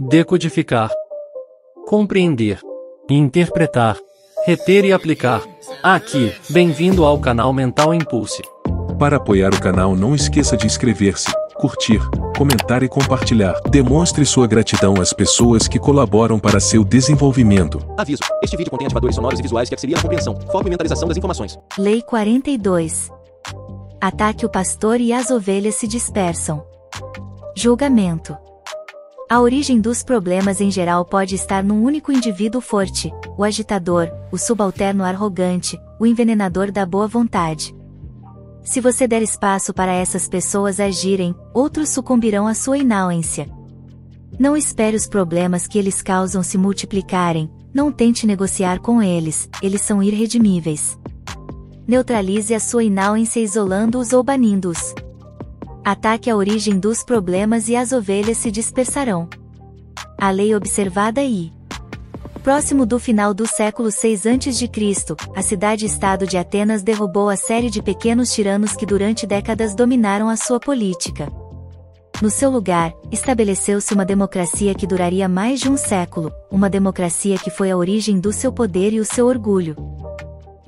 decodificar, compreender, interpretar, reter e aplicar. Aqui, bem-vindo ao canal Mental Impulse. Para apoiar o canal, não esqueça de inscrever-se, curtir, comentar e compartilhar. Demonstre sua gratidão às pessoas que colaboram para seu desenvolvimento. Aviso: este vídeo contém ativadores sonoros e visuais que auxiliam na compreensão, foco e mentalização das informações. Lei 42. Ataque o pastor e as ovelhas se dispersam. Julgamento. A origem dos problemas em geral pode estar num único indivíduo forte, o agitador, o subalterno arrogante, o envenenador da boa vontade. Se você der espaço para essas pessoas agirem, outros sucumbirão à sua inauência. Não espere os problemas que eles causam se multiplicarem, não tente negociar com eles, eles são irredimíveis. Neutralize a sua inauência isolando-os ou banindo-os. Ataque a origem dos problemas e as ovelhas se dispersarão. A lei observada e próximo do final do século VI a.C., a cidade-estado de Atenas derrubou a série de pequenos tiranos que durante décadas dominaram a sua política. No seu lugar, estabeleceu-se uma democracia que duraria mais de um século, uma democracia que foi a origem do seu poder e o seu orgulho.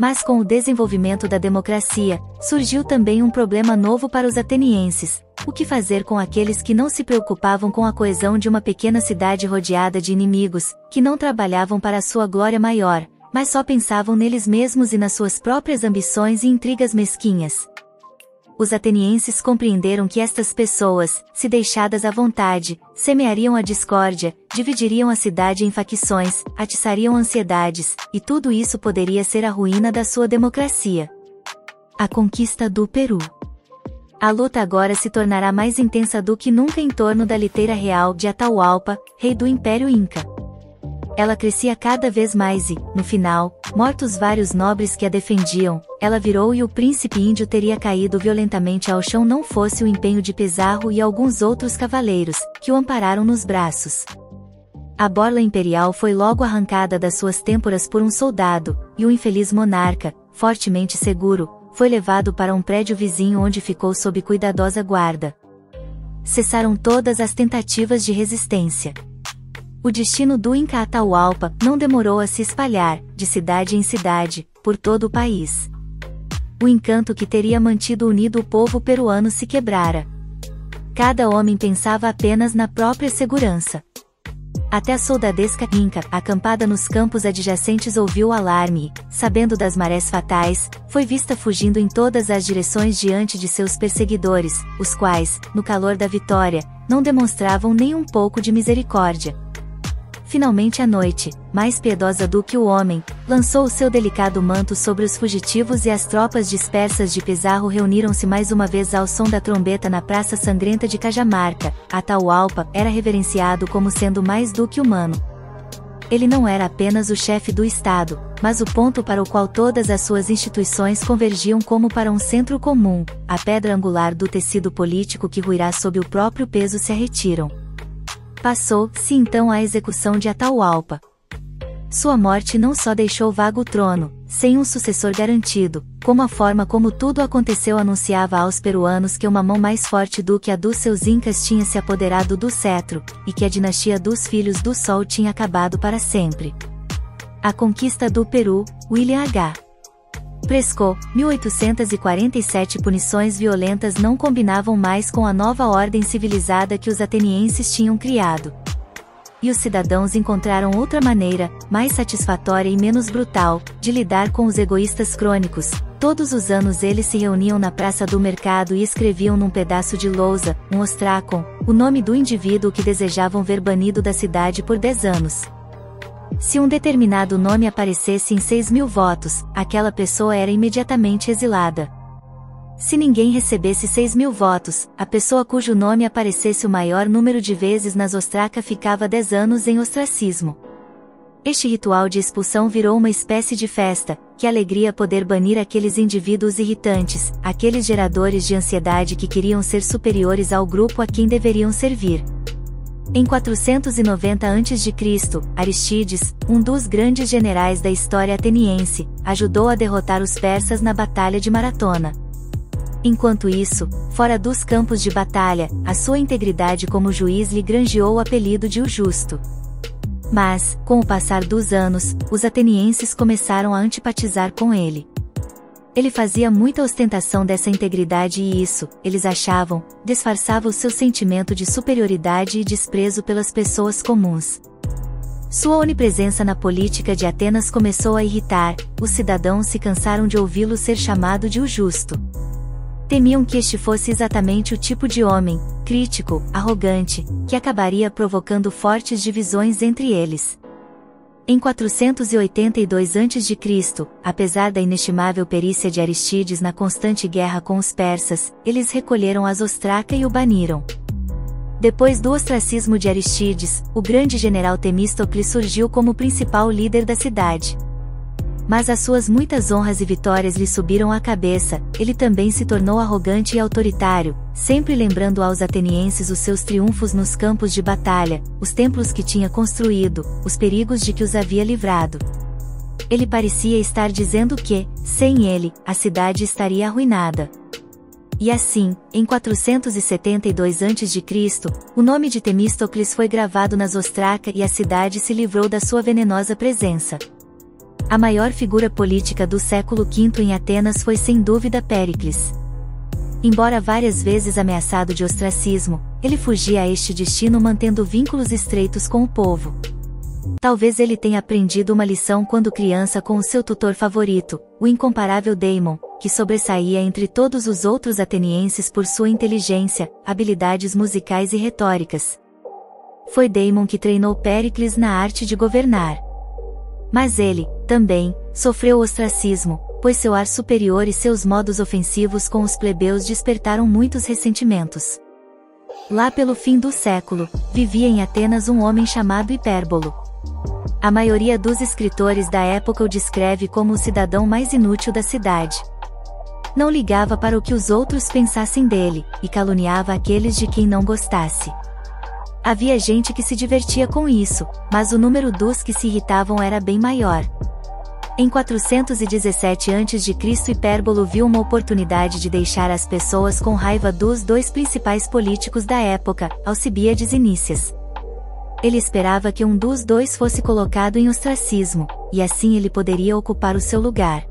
Mas com o desenvolvimento da democracia, surgiu também um problema novo para os atenienses: o que fazer com aqueles que não se preocupavam com a coesão de uma pequena cidade rodeada de inimigos, que não trabalhavam para a sua glória maior, mas só pensavam neles mesmos e nas suas próprias ambições e intrigas mesquinhas? Os atenienses compreenderam que estas pessoas, se deixadas à vontade, semeariam a discórdia, dividiriam a cidade em facções, atiçariam ansiedades, e tudo isso poderia ser a ruína da sua democracia. A conquista do Peru. A luta agora se tornará mais intensa do que nunca em torno da liteira real de Atahualpa, rei do Império Inca. Ela crescia cada vez mais e, no final, mortos vários nobres que a defendiam, ela virou e o príncipe índio teria caído violentamente ao chão não fosse o empenho de Pizarro e alguns outros cavaleiros, que o ampararam nos braços. A borla imperial foi logo arrancada das suas têmporas por um soldado, e o infeliz monarca, fortemente seguro, foi levado para um prédio vizinho onde ficou sob cuidadosa guarda. Cessaram todas as tentativas de resistência. O destino do Inca Atahualpa não demorou a se espalhar, de cidade em cidade, por todo o país. O encanto que teria mantido unido o povo peruano se quebrara. Cada homem pensava apenas na própria segurança. Até a soldadesca Inca, acampada nos campos adjacentes, ouviu o alarme e, sabendo das marés fatais, foi vista fugindo em todas as direções diante de seus perseguidores, os quais, no calor da vitória, não demonstravam nem um pouco de misericórdia. Finalmente a noite, mais piedosa do que o homem, lançou o seu delicado manto sobre os fugitivos e as tropas dispersas de Pizarro reuniram-se mais uma vez ao som da trombeta na Praça Sangrenta de Cajamarca. Atahualpa era reverenciado como sendo mais do que humano. Ele não era apenas o chefe do Estado, mas o ponto para o qual todas as suas instituições convergiam como para um centro comum, a pedra angular do tecido político que ruirá sob o próprio peso se arretiram. Passou-se então a execução de Atahualpa. Sua morte não só deixou vago o trono, sem um sucessor garantido, como a forma como tudo aconteceu anunciava aos peruanos que uma mão mais forte do que a dos seus incas tinha se apoderado do cetro, e que a dinastia dos Filhos do Sol tinha acabado para sempre. A conquista do Peru, William H. Prescott, 1847. Punições violentas não combinavam mais com a nova ordem civilizada que os atenienses tinham criado. E os cidadãos encontraram outra maneira, mais satisfatória e menos brutal, de lidar com os egoístas crônicos. Todos os anos eles se reuniam na praça do mercado e escreviam num pedaço de lousa, um ostracon, o nome do indivíduo que desejavam ver banido da cidade por 10 anos. Se um determinado nome aparecesse em 6.000 votos, aquela pessoa era imediatamente exilada. Se ninguém recebesse 6.000 votos, a pessoa cujo nome aparecesse o maior número de vezes nas ostracas ficava 10 anos em ostracismo. Este ritual de expulsão virou uma espécie de festa, que alegria poder banir aqueles indivíduos irritantes, aqueles geradores de ansiedade que queriam ser superiores ao grupo a quem deveriam servir. Em 490 a.C., Aristides, um dos grandes generais da história ateniense, ajudou a derrotar os persas na Batalha de Maratona. Enquanto isso, fora dos campos de batalha, a sua integridade como juiz lhe granjeou o apelido de o Justo. Mas, com o passar dos anos, os atenienses começaram a antipatizar com ele. Ele fazia muita ostentação dessa integridade e isso, eles achavam, disfarçava o seu sentimento de superioridade e desprezo pelas pessoas comuns. Sua onipresença na política de Atenas começou a irritar, os cidadãos se cansaram de ouvi-lo ser chamado de o Justo. Temiam que este fosse exatamente o tipo de homem, crítico, arrogante, que acabaria provocando fortes divisões entre eles. Em 482 a.C., apesar da inestimável perícia de Aristides na constante guerra com os persas, eles recolheram Asostraca e o baniram. Depois do ostracismo de Aristides, o grande general Temístocles surgiu como principal líder da cidade. Mas as suas muitas honras e vitórias lhe subiram à cabeça, ele também se tornou arrogante e autoritário, sempre lembrando aos atenienses os seus triunfos nos campos de batalha, os templos que tinha construído, os perigos de que os havia livrado. Ele parecia estar dizendo que, sem ele, a cidade estaria arruinada. E assim, em 472 a.C., o nome de Temístocles foi gravado nas Ostraca e a cidade se livrou da sua venenosa presença. A maior figura política do século V em Atenas foi sem dúvida Péricles. Embora várias vezes ameaçado de ostracismo, ele fugia a este destino mantendo vínculos estreitos com o povo. Talvez ele tenha aprendido uma lição quando criança com o seu tutor favorito, o incomparável Deimon, que sobressaía entre todos os outros atenienses por sua inteligência, habilidades musicais e retóricas. Foi Deimon que treinou Péricles na arte de governar. Mas ele, também, sofreu ostracismo, pois seu ar superior e seus modos ofensivos com os plebeus despertaram muitos ressentimentos. Lá pelo fim do século, vivia em Atenas um homem chamado Hipérbolo. A maioria dos escritores da época o descreve como o cidadão mais inútil da cidade. Não ligava para o que os outros pensassem dele, e caluniava aqueles de quem não gostasse. Havia gente que se divertia com isso, mas o número dos que se irritavam era bem maior. Em 417 a.C., Hipérbolo viu uma oportunidade de deixar as pessoas com raiva dos dois principais políticos da época, Alcibíades e Nícias. Ele esperava que um dos dois fosse colocado em ostracismo, e assim ele poderia ocupar o seu lugar.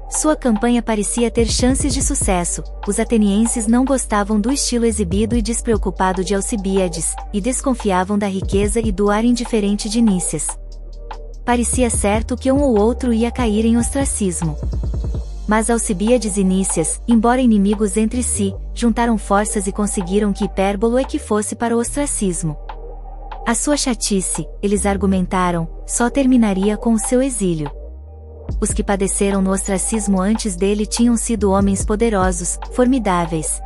Sua campanha parecia ter chances de sucesso, os atenienses não gostavam do estilo exibido e despreocupado de Alcibíades, e desconfiavam da riqueza e do ar indiferente de Nícias. Parecia certo que um ou outro ia cair em ostracismo. Mas Alcibíades e Nícias, embora inimigos entre si, juntaram forças e conseguiram que Hipérbolo é que fosse para o ostracismo. A sua chatice, eles argumentaram, só terminaria com o seu exílio. Os que padeceram no ostracismo antes dele tinham sido homens poderosos, formidáveis.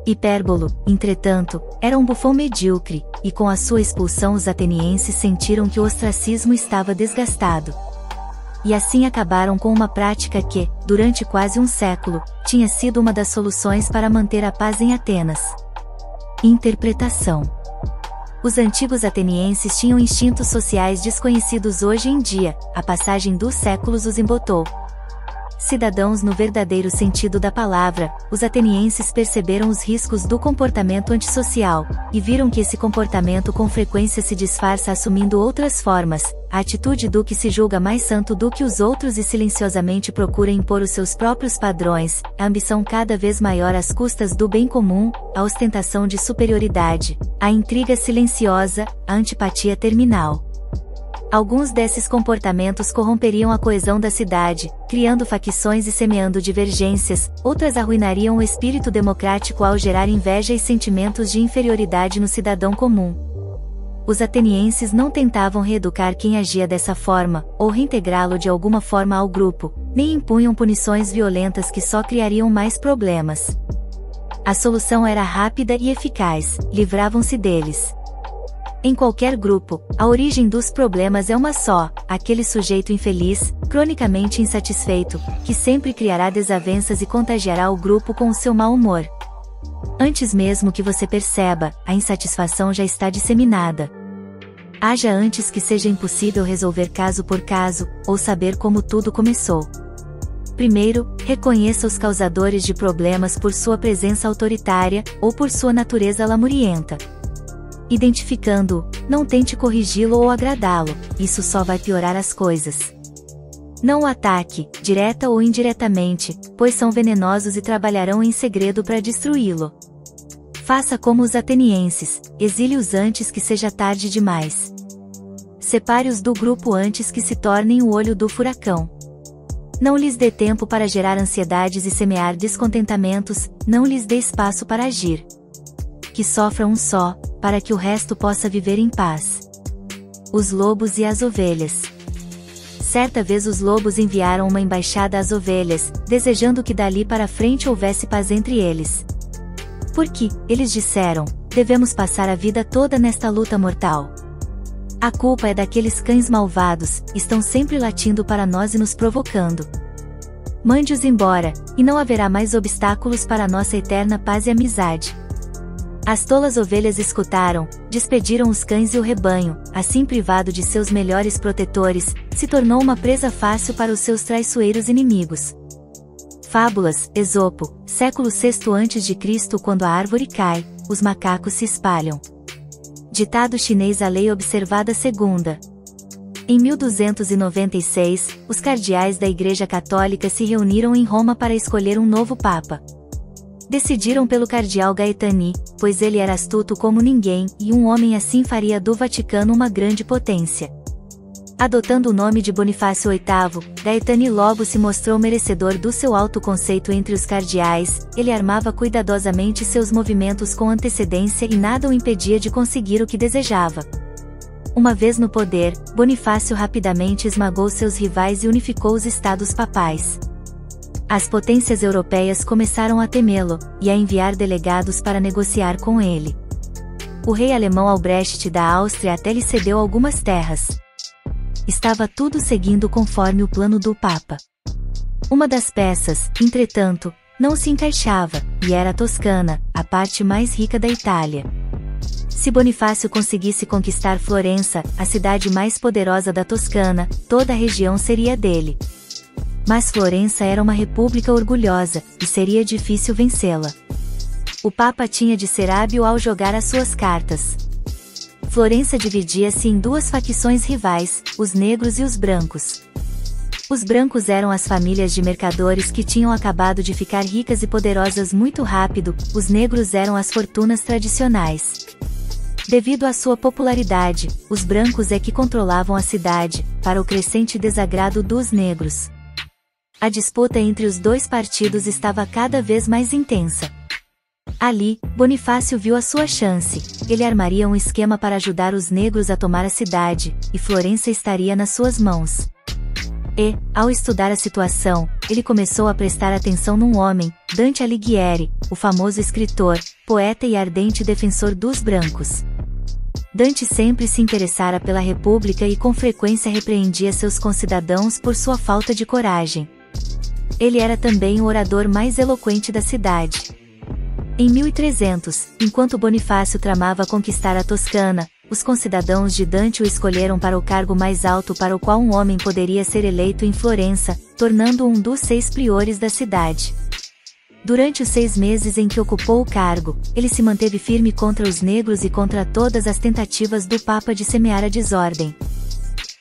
Hipérbolo, entretanto, era um bufão medíocre, e com a sua expulsão os atenienses sentiram que o ostracismo estava desgastado. E assim acabaram com uma prática que, durante quase um século, tinha sido uma das soluções para manter a paz em Atenas. Interpretação. Os antigos atenienses tinham instintos sociais desconhecidos hoje em dia, a passagem dos séculos os embotou. Cidadãos no verdadeiro sentido da palavra, os atenienses perceberam os riscos do comportamento antissocial, e viram que esse comportamento com frequência se disfarça assumindo outras formas, a atitude do que se julga mais santo do que os outros e silenciosamente procura impor os seus próprios padrões, a ambição cada vez maior às custas do bem comum, a ostentação de superioridade, a intriga silenciosa, a antipatia terminal. Alguns desses comportamentos corromperiam a coesão da cidade, criando facções e semeando divergências, outras arruinariam o espírito democrático ao gerar inveja e sentimentos de inferioridade no cidadão comum. Os atenienses não tentavam reeducar quem agia dessa forma, ou reintegrá-lo de alguma forma ao grupo, nem impunham punições violentas que só criariam mais problemas. A solução era rápida e eficaz, livravam-se deles. Em qualquer grupo, a origem dos problemas é uma só, aquele sujeito infeliz, cronicamente insatisfeito, que sempre criará desavenças e contagiará o grupo com o seu mau humor. Antes mesmo que você perceba, a insatisfação já está disseminada. Haja antes que seja impossível resolver caso por caso, ou saber como tudo começou. Primeiro, reconheça os causadores de problemas por sua presença autoritária, ou por sua natureza lamurienta. Identificando-o, não tente corrigi-lo ou agradá-lo, isso só vai piorar as coisas. Não o ataque, direta ou indiretamente, pois são venenosos e trabalharão em segredo para destruí-lo. Faça como os atenienses, exile-os antes que seja tarde demais. Separe-os do grupo antes que se tornem o olho do furacão. Não lhes dê tempo para gerar ansiedades e semear descontentamentos, não lhes dê espaço para agir. Que sofra um só, para que o resto possa viver em paz. Os lobos e as ovelhas. Certa vez os lobos enviaram uma embaixada às ovelhas, desejando que dali para frente houvesse paz entre eles. Porque, eles disseram, devemos passar a vida toda nesta luta mortal. A culpa é daqueles cães malvados, estão sempre latindo para nós e nos provocando. Mande-os embora, e não haverá mais obstáculos para nossa eterna paz e amizade. As tolas ovelhas escutaram, despediram os cães e o rebanho, assim privado de seus melhores protetores, se tornou uma presa fácil para os seus traiçoeiros inimigos. Fábulas, Esopo, século VI a.C. Quando a árvore cai, os macacos se espalham. Ditado chinês. A lei observada segunda. Em 1296, os cardeais da Igreja Católica se reuniram em Roma para escolher um novo papa. Decidiram pelo cardeal Gaetani, pois ele era astuto como ninguém, e um homem assim faria do Vaticano uma grande potência. Adotando o nome de Bonifácio VIII, Gaetani logo se mostrou merecedor do seu alto conceito entre os cardeais, ele armava cuidadosamente seus movimentos com antecedência e nada o impedia de conseguir o que desejava. Uma vez no poder, Bonifácio rapidamente esmagou seus rivais e unificou os estados papais. As potências europeias começaram a temê-lo, e a enviar delegados para negociar com ele. O rei alemão Albrecht da Áustria até lhe cedeu algumas terras. Estava tudo seguindo conforme o plano do Papa. Uma das peças, entretanto, não se encaixava, e era a Toscana, a parte mais rica da Itália. Se Bonifácio conseguisse conquistar Florença, a cidade mais poderosa da Toscana, toda a região seria dele. Mas Florença era uma república orgulhosa, e seria difícil vencê-la. O Papa tinha de ser hábil ao jogar as suas cartas. Florença dividia-se em duas facções rivais, os negros e os brancos. Os brancos eram as famílias de mercadores que tinham acabado de ficar ricas e poderosas muito rápido, os negros eram as fortunas tradicionais. Devido à sua popularidade, os brancos é que controlavam a cidade, para o crescente desagrado dos negros. A disputa entre os dois partidos estava cada vez mais intensa. Ali, Bonifácio viu a sua chance, ele armaria um esquema para ajudar os negros a tomar a cidade, e Florença estaria nas suas mãos. E, ao estudar a situação, ele começou a prestar atenção num homem, Dante Alighieri, o famoso escritor, poeta e ardente defensor dos brancos. Dante sempre se interessara pela República e com frequência repreendia seus concidadãos por sua falta de coragem. Ele era também o orador mais eloquente da cidade. Em 1300, enquanto Bonifácio tramava conquistar a Toscana, os concidadãos de Dante o escolheram para o cargo mais alto para o qual um homem poderia ser eleito em Florença, tornando-o um dos 6 priores da cidade. Durante os 6 meses em que ocupou o cargo, ele se manteve firme contra os negros e contra todas as tentativas do Papa de semear a desordem.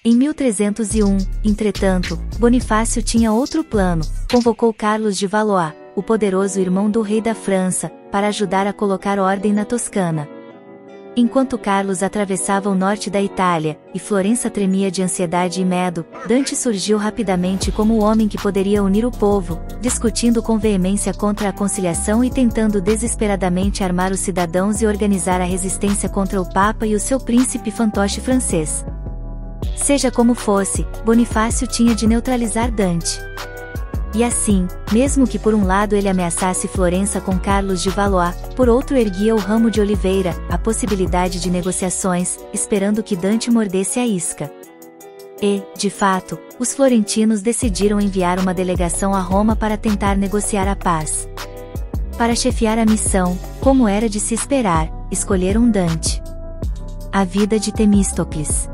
Em 1301, entretanto, Bonifácio tinha outro plano, convocou Carlos de Valois, o poderoso irmão do rei da França, para ajudar a colocar ordem na Toscana. Enquanto Carlos atravessava o norte da Itália, e Florença tremia de ansiedade e medo, Dante surgiu rapidamente como o homem que poderia unir o povo, discutindo com veemência contra a conciliação e tentando desesperadamente armar os cidadãos e organizar a resistência contra o Papa e o seu príncipe fantoche francês. Seja como fosse, Bonifácio tinha de neutralizar Dante. E assim, mesmo que por um lado ele ameaçasse Florença com Carlos de Valois, por outro erguia o ramo de oliveira, a possibilidade de negociações, esperando que Dante mordesse a isca. E, de fato, os florentinos decidiram enviar uma delegação a Roma para tentar negociar a paz. Para chefiar a missão, como era de se esperar, escolheram Dante. A vida de Temístocles.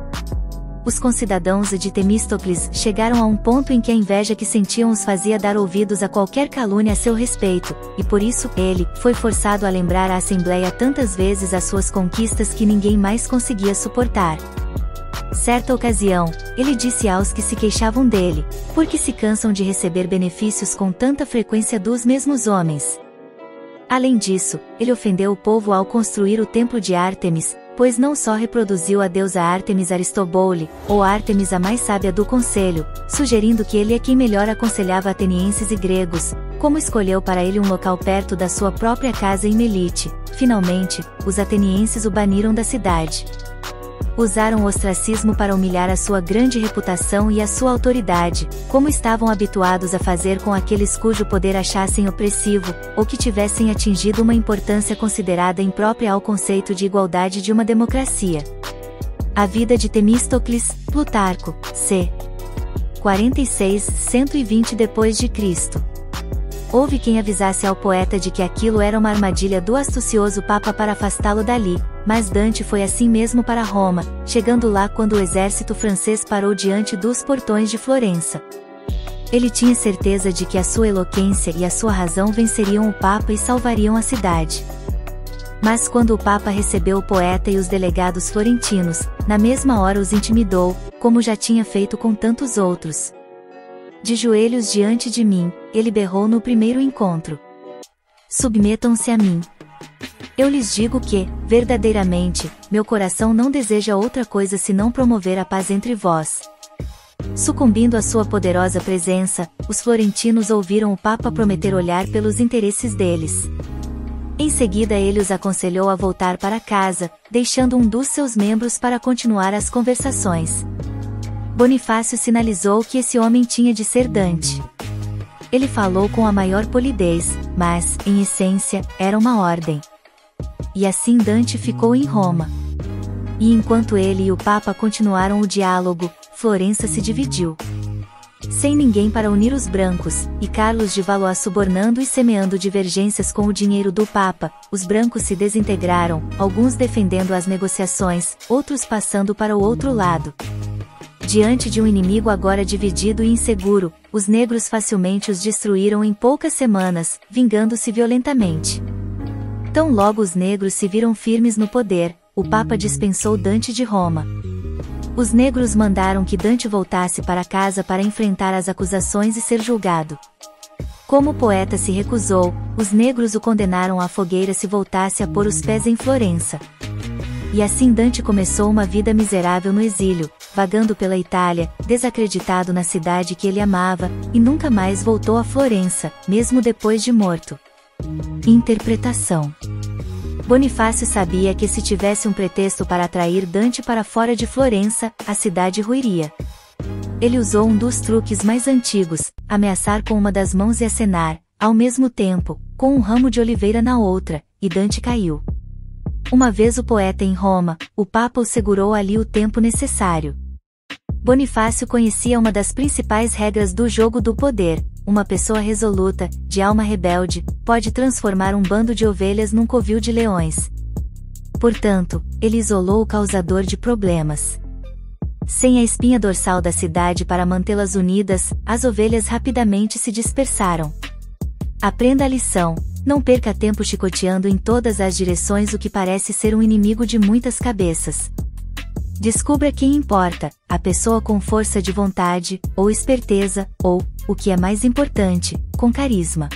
Os concidadãos de Temístocles chegaram a um ponto em que a inveja que sentiam os fazia dar ouvidos a qualquer calúnia a seu respeito, e por isso, ele foi forçado a lembrar à Assembleia tantas vezes as suas conquistas que ninguém mais conseguia suportar. Certa ocasião, ele disse aos que se queixavam dele: "Por que se cansam de receber benefícios com tanta frequência dos mesmos homens?" Além disso, ele ofendeu o povo ao construir o templo de Ártemis, pois não só reproduziu a deusa Ártemis Aristoboule, ou Ártemis a mais sábia do conselho, sugerindo que ele é quem melhor aconselhava atenienses e gregos, como escolheu para ele um local perto da sua própria casa em Melite. Finalmente, os atenienses o baniram da cidade. Usaram o ostracismo para humilhar a sua grande reputação e a sua autoridade, como estavam habituados a fazer com aqueles cujo poder achassem opressivo, ou que tivessem atingido uma importância considerada imprópria ao conceito de igualdade de uma democracia. A vida de Temístocles, Plutarco, c. 46-120 d.C. Houve quem avisasse ao poeta de que aquilo era uma armadilha do astucioso Papa para afastá-lo dali, mas Dante foi assim mesmo para Roma, chegando lá quando o exército francês parou diante dos portões de Florença. Ele tinha certeza de que a sua eloquência e a sua razão venceriam o Papa e salvariam a cidade. Mas quando o Papa recebeu o poeta e os delegados florentinos, na mesma hora os intimidou, como já tinha feito com tantos outros. "De joelhos diante de mim", ele berrou no primeiro encontro. "Submetam-se a mim. Eu lhes digo que, verdadeiramente, meu coração não deseja outra coisa senão promover a paz entre vós." Sucumbindo à sua poderosa presença, os florentinos ouviram o Papa prometer olhar pelos interesses deles. Em seguida ele os aconselhou a voltar para casa, deixando um dos seus membros para continuar as conversações. Bonifácio sinalizou que esse homem tinha de ser Dante. Ele falou com a maior polidez, mas, em essência, era uma ordem. E assim Dante ficou em Roma. E enquanto ele e o Papa continuaram o diálogo, Florença se dividiu. Sem ninguém para unir os brancos, e Carlos de Valois subornando e semeando divergências com o dinheiro do Papa, os brancos se desintegraram, alguns defendendo as negociações, outros passando para o outro lado. Diante de um inimigo agora dividido e inseguro, os negros facilmente os destruíram em poucas semanas, vingando-se violentamente. Tão logo os negros se viram firmes no poder, o Papa dispensou Dante de Roma. Os negros mandaram que Dante voltasse para casa para enfrentar as acusações e ser julgado. Como o poeta se recusou, os negros o condenaram à fogueira se voltasse a pôr os pés em Florença. E assim Dante começou uma vida miserável no exílio, vagando pela Itália, desacreditado na cidade que ele amava, e nunca mais voltou a Florença, mesmo depois de morto. Interpretação. Bonifácio sabia que se tivesse um pretexto para atrair Dante para fora de Florença, a cidade ruiria. Ele usou um dos truques mais antigos, ameaçar com uma das mãos e acenar, ao mesmo tempo, com um ramo de oliveira na outra, e Dante caiu. Uma vez o poeta em Roma, o Papa o segurou ali o tempo necessário. Bonifácio conhecia uma das principais regras do jogo do poder: uma pessoa resoluta, de alma rebelde, pode transformar um bando de ovelhas num covil de leões. Portanto, ele isolou o causador de problemas. Sem a espinha dorsal da cidade para mantê-las unidas, as ovelhas rapidamente se dispersaram. Aprenda a lição: não perca tempo chicoteando em todas as direções o que parece ser um inimigo de muitas cabeças. Descubra quem importa, a pessoa com força de vontade, ou esperteza, ou, o que é mais importante, com carisma.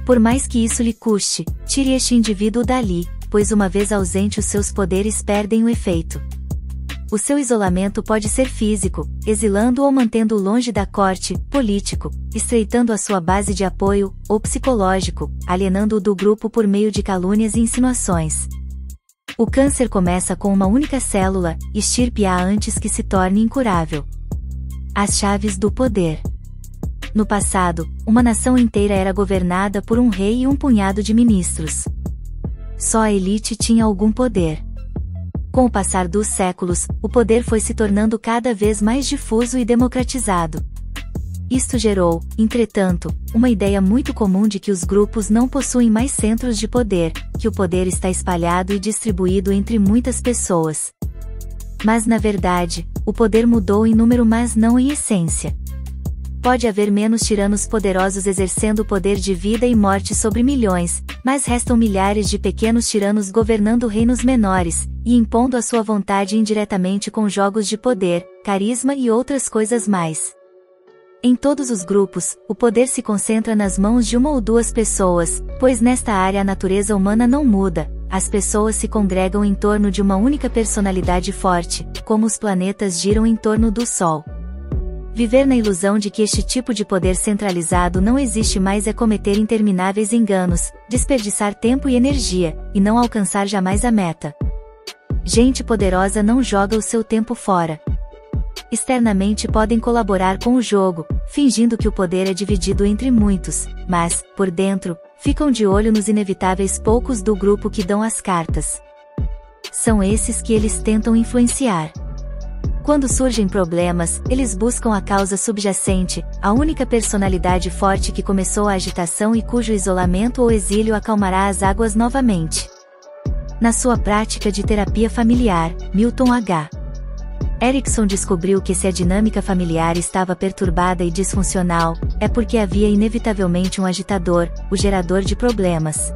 Por mais que isso lhe custe, tire este indivíduo dali, pois uma vez ausente os seus poderes perdem o efeito. O seu isolamento pode ser físico, exilando ou mantendo-o longe da corte, político, estreitando a sua base de apoio, ou psicológico, alienando-o do grupo por meio de calúnias e insinuações. O câncer começa com uma única célula, extirpe-a antes que se torne incurável. As chaves do poder. No passado, uma nação inteira era governada por um rei e um punhado de ministros. Só a elite tinha algum poder. Com o passar dos séculos, o poder foi se tornando cada vez mais difuso e democratizado. Isto gerou, entretanto, uma ideia muito comum de que os grupos não possuem mais centros de poder, que o poder está espalhado e distribuído entre muitas pessoas. Mas na verdade, o poder mudou em número mas não em essência. Pode haver menos tiranos poderosos exercendo o poder de vida e morte sobre milhões, mas restam milhares de pequenos tiranos governando reinos menores, e impondo a sua vontade indiretamente com jogos de poder, carisma e outras coisas mais. Em todos os grupos, o poder se concentra nas mãos de uma ou duas pessoas, pois nesta área a natureza humana não muda, as pessoas se congregam em torno de uma única personalidade forte, como os planetas giram em torno do Sol. Viver na ilusão de que este tipo de poder centralizado não existe mais é cometer intermináveis enganos, desperdiçar tempo e energia, e não alcançar jamais a meta. Gente poderosa não joga o seu tempo fora. Externamente podem colaborar com o jogo, fingindo que o poder é dividido entre muitos, mas, por dentro, ficam de olho nos inevitáveis poucos do grupo que dão as cartas. São esses que eles tentam influenciar. Quando surgem problemas, eles buscam a causa subjacente, a única personalidade forte que começou a agitação e cujo isolamento ou exílio acalmará as águas novamente. Na sua prática de terapia familiar, Milton H. Erickson descobriu que se a dinâmica familiar estava perturbada e disfuncional, é porque havia inevitavelmente um agitador, o gerador de problemas.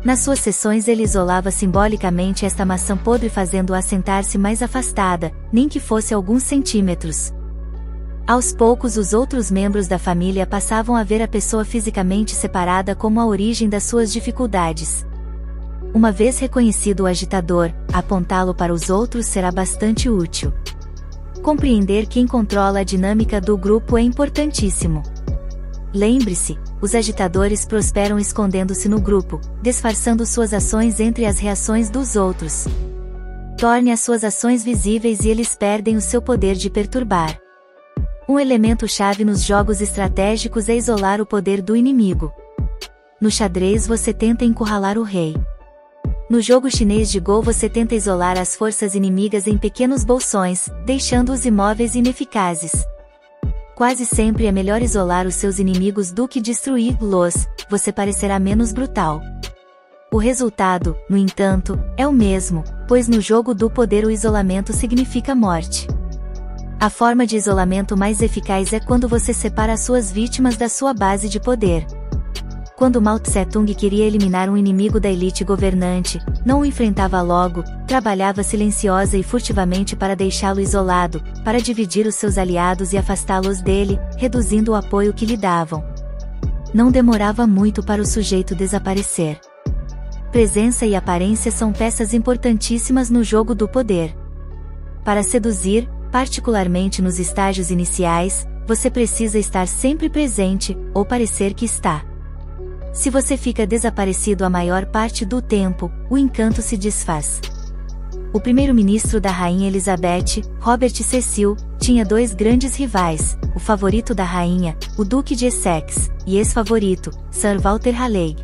Nas suas sessões ele isolava simbolicamente esta maçã podre fazendo-a sentar-se mais afastada, nem que fosse alguns centímetros. Aos poucos os outros membros da família passavam a ver a pessoa fisicamente separada como a origem das suas dificuldades. Uma vez reconhecido o agitador, apontá-lo para os outros será bastante útil. Compreender quem controla a dinâmica do grupo é importantíssimo. Lembre-se, os agitadores prosperam escondendo-se no grupo, disfarçando suas ações entre as reações dos outros. Torne as suas ações visíveis e eles perdem o seu poder de perturbar. Um elemento-chave nos jogos estratégicos é isolar o poder do inimigo. No xadrez você tenta encurralar o rei. No jogo chinês de Go você tenta isolar as forças inimigas em pequenos bolsões, deixando-os imóveis e ineficazes. Quase sempre é melhor isolar os seus inimigos do que destruí-los, você parecerá menos brutal. O resultado, no entanto, é o mesmo, pois no jogo do poder o isolamento significa morte. A forma de isolamento mais eficaz é quando você separa as suas vítimas da sua base de poder. Quando Mao Tse-tung queria eliminar um inimigo da elite governante, não o enfrentava logo, trabalhava silenciosa e furtivamente para deixá-lo isolado, para dividir os seus aliados e afastá-los dele, reduzindo o apoio que lhe davam. Não demorava muito para o sujeito desaparecer. Presença e aparência são peças importantíssimas no jogo do poder. Para seduzir, particularmente nos estágios iniciais, você precisa estar sempre presente, ou parecer que está. Se você fica desaparecido a maior parte do tempo, o encanto se desfaz. O primeiro-ministro da Rainha Elizabeth, Robert Cecil, tinha dois grandes rivais, o favorito da rainha, o Duque de Essex, e ex-favorito, Sir Walter Raleigh.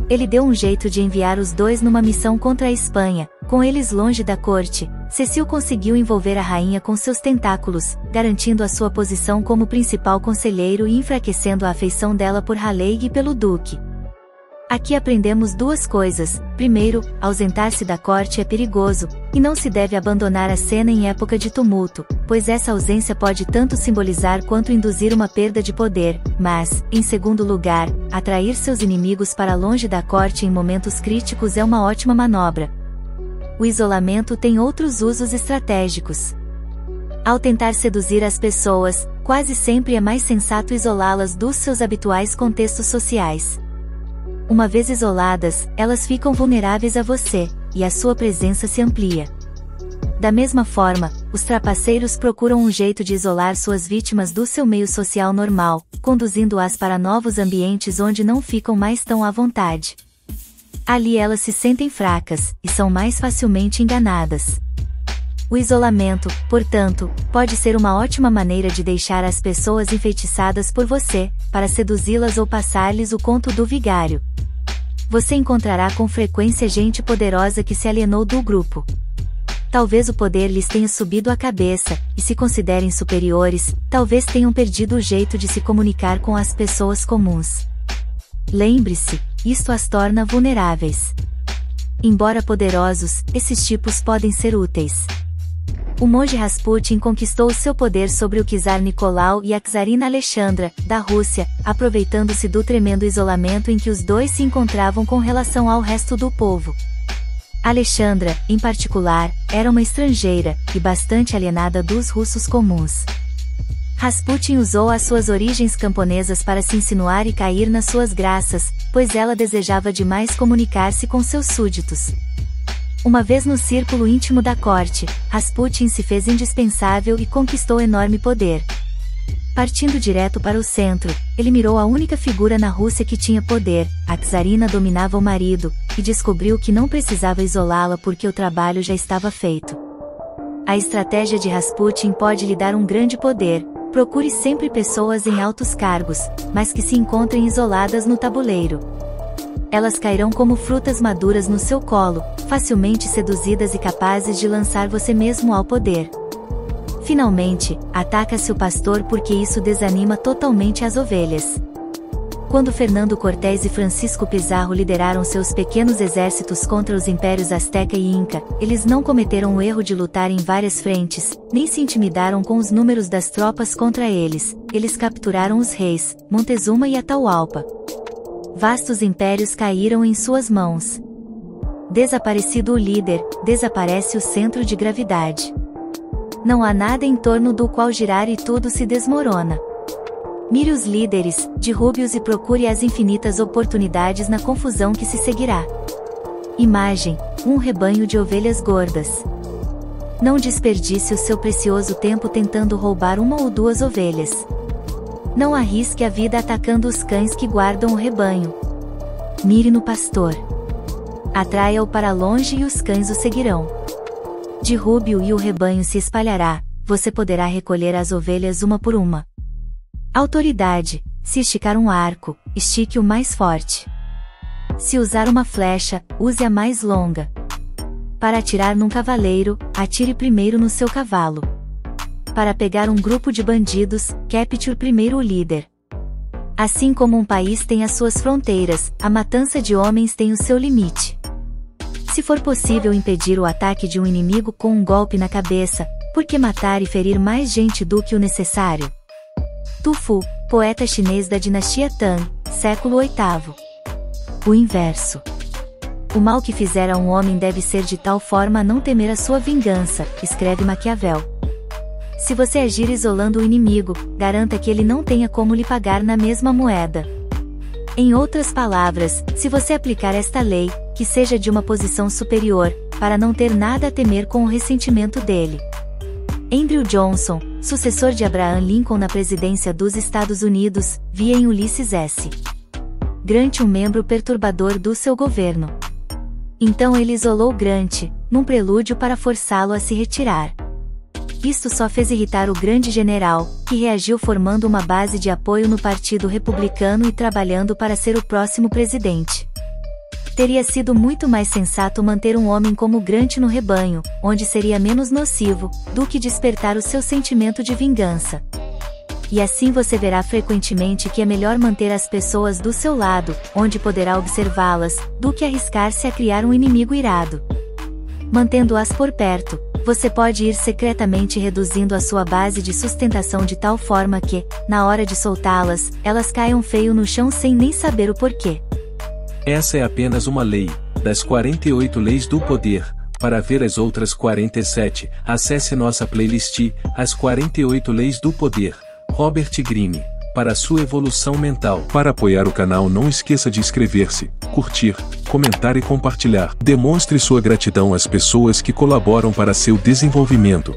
Ele deu um jeito de enviar os dois numa missão contra a Espanha, com eles longe da corte. Cecil conseguiu envolver a rainha com seus tentáculos, garantindo a sua posição como principal conselheiro e enfraquecendo a afeição dela por Raleigh e pelo duque. Aqui aprendemos duas coisas. Primeiro, ausentar-se da corte é perigoso, e não se deve abandonar a cena em época de tumulto, pois essa ausência pode tanto simbolizar quanto induzir uma perda de poder, mas, em segundo lugar, atrair seus inimigos para longe da corte em momentos críticos é uma ótima manobra. O isolamento tem outros usos estratégicos. Ao tentar seduzir as pessoas, quase sempre é mais sensato isolá-las dos seus habituais contextos sociais. Uma vez isoladas, elas ficam vulneráveis a você, e a sua presença se amplia. Da mesma forma, os trapaceiros procuram um jeito de isolar suas vítimas do seu meio social normal, conduzindo-as para novos ambientes onde não ficam mais tão à vontade. Ali elas se sentem fracas, e são mais facilmente enganadas. O isolamento, portanto, pode ser uma ótima maneira de deixar as pessoas enfeitiçadas por você, para seduzi-las ou passar-lhes o conto do vigário. Você encontrará com frequência gente poderosa que se alienou do grupo. Talvez o poder lhes tenha subido à cabeça, e se considerem superiores, talvez tenham perdido o jeito de se comunicar com as pessoas comuns. Lembre-se, isto as torna vulneráveis. Embora poderosos, esses tipos podem ser úteis. O monge Rasputin conquistou seu poder sobre o czar Nicolau e a czarina Alexandra, da Rússia, aproveitando-se do tremendo isolamento em que os dois se encontravam com relação ao resto do povo. Alexandra, em particular, era uma estrangeira, e bastante alienada dos russos comuns. Rasputin usou as suas origens camponesas para se insinuar e cair nas suas graças, pois ela desejava demais comunicar-se com seus súditos. Uma vez no círculo íntimo da corte, Rasputin se fez indispensável e conquistou enorme poder. Partindo direto para o centro, ele mirou a única figura na Rússia que tinha poder, a czarina dominava o marido, e descobriu que não precisava isolá-la porque o trabalho já estava feito. A estratégia de Rasputin pode lhe dar um grande poder. Procure sempre pessoas em altos cargos, mas que se encontrem isoladas no tabuleiro. Elas cairão como frutas maduras no seu colo, facilmente seduzidas e capazes de lançar você mesmo ao poder. Finalmente, ataca-se o pastor porque isso desanima totalmente as ovelhas. Quando Fernando Cortés e Francisco Pizarro lideraram seus pequenos exércitos contra os impérios Azteca e Inca, eles não cometeram o erro de lutar em várias frentes, nem se intimidaram com os números das tropas contra eles. Eles capturaram os reis, Montezuma e Atahualpa. Vastos impérios caíram em suas mãos. Desaparecido o líder, desaparece o centro de gravidade. Não há nada em torno do qual girar e tudo se desmorona. Mire os líderes, derrube-os e procure as infinitas oportunidades na confusão que se seguirá. Imagem: um rebanho de ovelhas gordas. Não desperdice o seu precioso tempo tentando roubar uma ou duas ovelhas. Não arrisque a vida atacando os cães que guardam o rebanho. Mire no pastor. Atraia-o para longe e os cães o seguirão. Derrube-o e o rebanho se espalhará, você poderá recolher as ovelhas uma por uma. Autoridade: se esticar um arco, estique-o mais forte. Se usar uma flecha, use a mais longa. Para atirar num cavaleiro, atire primeiro no seu cavalo. Para pegar um grupo de bandidos, capture primeiro o líder. Assim como um país tem as suas fronteiras, a matança de homens tem o seu limite. Se for possível impedir o ataque de um inimigo com um golpe na cabeça, por que matar e ferir mais gente do que o necessário? Tu Fu, poeta chinês da dinastia Tang, século VIII. O inverso. O mal que fizer a um homem deve ser de tal forma a não temer a sua vingança, escreve Maquiavel. Se você agir isolando o inimigo, garanta que ele não tenha como lhe pagar na mesma moeda. Em outras palavras, se você aplicar esta lei, que seja de uma posição superior, para não ter nada a temer com o ressentimento dele. Andrew Johnson, sucessor de Abraham Lincoln na presidência dos Estados Unidos, via em Ulysses S. Grant um membro perturbador do seu governo. Então ele isolou Grant, num prelúdio para forçá-lo a se retirar. Isto só fez irritar o grande general, que reagiu formando uma base de apoio no Partido Republicano e trabalhando para ser o próximo presidente. Teria sido muito mais sensato manter um homem como Grant no rebanho, onde seria menos nocivo, do que despertar o seu sentimento de vingança. E assim você verá frequentemente que é melhor manter as pessoas do seu lado, onde poderá observá-las, do que arriscar-se a criar um inimigo irado. Mantendo-as por perto, você pode ir secretamente reduzindo a sua base de sustentação de tal forma que, na hora de soltá-las, elas caiam feio no chão sem nem saber o porquê. Essa é apenas uma lei, das 48 leis do poder. Para ver as outras 47, acesse nossa playlist, As 48 Leis do Poder, Robert Greene, para sua evolução mental. Para apoiar o canal não esqueça de inscrever-se, curtir, comentar e compartilhar. Demonstre sua gratidão às pessoas que colaboram para seu desenvolvimento.